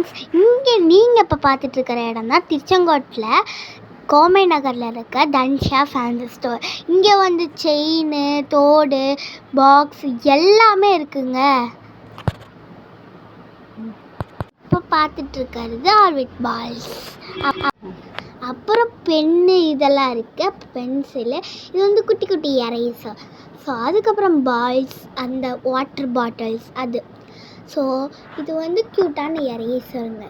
Friends, இங்கே நீங்கள் இப்போ பார்த்துட்ருக்கிற இடம் தான் திருச்செங்கோட்டில் கோமை நகரில் இருக்க தன்ஷா ஃபேன்சி ஸ்டோர். இங்கே வந்து செயின், தோடு, பாக்ஸ் எல்லாமே இருக்குங்க. இப்போ பார்த்துட்ருக்கிறது ஆர்பிட் பால்ஸ், அப்புறம் பென்னு இதெல்லாம் இருக்குது, பென்சிலு, இது வந்து குட்டி குட்டி எரேசர். ஸோ அதுக்கப்புறம் பால்ஸ், அந்த வாட்டர் பாட்டில்ஸ் அது. ஸோ இது வந்து க்யூட்டான எரேசருங்க.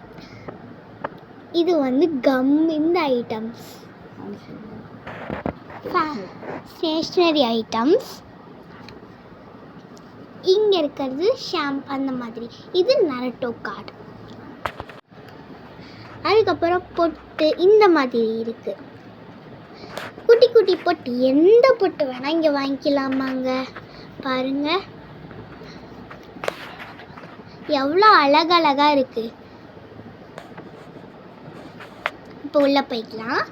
இது வந்து கம், இந்த ஐட்டம்ஸ் ஸ்டேஷ்னரி ஐட்டம்ஸ். இங்கே இருக்கிறது ஷாம்பு அந்த மாதிரி. இது நரட்டோ கார்டு. அதுக்கப்புறம் பொட்டு இந்த மாதிரி இருக்குது. குட்டி குட்டி பொட்டு, எந்த பொட்டு வேணால் இங்கே வாங்கிக்கலாமாங்க. பாருங்கள் எவ்வளோ அழகழகாக இருக்குது. இப்போ உள்ளே போய்க்கலாம்.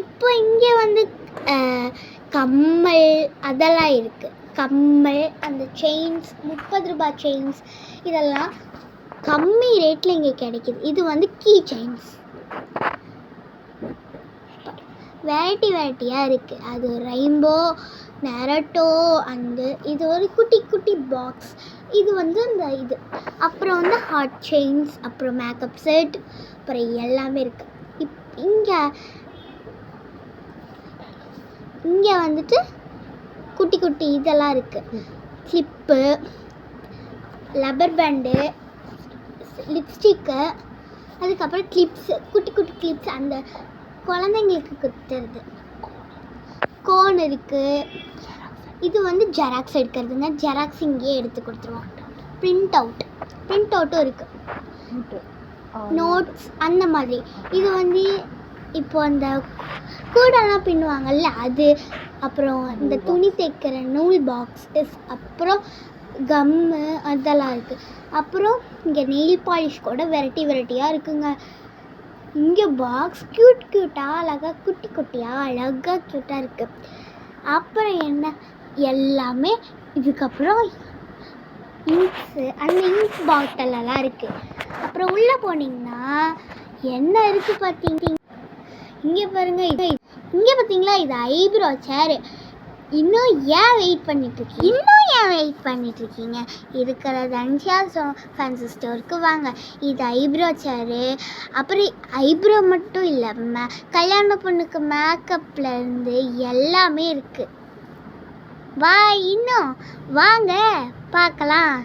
இப்போ இங்கே வந்து கம்மல் அதெல்லாம் இருக்குது. கம்மல், அந்த செயின்ஸ், 30 ரூபாய் செயின்ஸ் இதெல்லாம் கம்மி ரேட்டில் இங்கே கிடைக்கிது. இது வந்து கீ செயின்ஸ், வெரைட்டியாக இருக்குது. அது ரெயின்போ, நரட்டோ, அந்த இது ஒரு குட்டி குட்டி பாக்ஸ். இது வந்து இந்த இது. அப்புறம் வந்து ஹார்ட் செயின்ஸ், அப்புறம் மேக்கப் செட், அப்புறம் எல்லாமே இருக்குது. இங்கே வந்துட்டு குட்டி குட்டி இதெல்லாம் இருக்குது. கிளிப்பு, லப்பர் பேண்டு, லிப்ஸ்டிக்கு, அதுக்கப்புறம் கிளிப்ஸு, குட்டி குட்டி கிளிப்ஸ், அந்த குழந்தைங்களுக்கு குத்துறது. கோன் இருக்குது. இது வந்து ஜெராக்ஸ் எடுக்கிறதுங்க. ஜெராக்ஸ் இங்கேயே எடுத்து கொடுத்துருவோம். பிரிண்ட் அவுட்டும் இருக்குது. நோட்ஸ் அந்த மாதிரி. இது வந்து இப்போ அந்த கூடெல்லாம் பின்னுவாங்கல்ல அது. அப்புறம் இந்த துணி தைக்கிற நூல் பாக்ஸஸ், அப்புறம் அதெல்லாம் இருக்குது. அப்புறம் இங்கே நெயில் பாலிஷ் கூட வெரைட்டியாக இருக்குங்க. இங்கே பாக்ஸ் க்யூட்டாக அழகாக குட்டி குட்டியாக அழகாக க்யூட்டாக இருக்குது. அப்புறம் என்ன எல்லாமே. இதுக்கப்புறம் இங்க்ஸு, அந்த இங்க் பாட்டிலெல்லாம் இருக்குது. அப்புறம் உள்ளே போனீங்கன்னா என்ன இருக்குது பார்த்தீங்க. இங்கே பாருங்கள், இங்கே பார்த்தீங்களா, இது ஐப்ரோ சேரு. இன்னும் ஏன் வெயிட் பண்ணிட்டுருக்கீங்க? இருக்கிற தன்ஷா ஃபேன்சி ஸ்டோருக்கு வாங்க. இது ஐப்ரோ சேரு. அப்புறம் ஐப்ரோ மட்டும் இல்லை, கல்யாண பொண்ணுக்கு மேக்கப்லேருந்து எல்லாமே இருக்குது. இன்னும் வாங்க பார்க்கலாம்.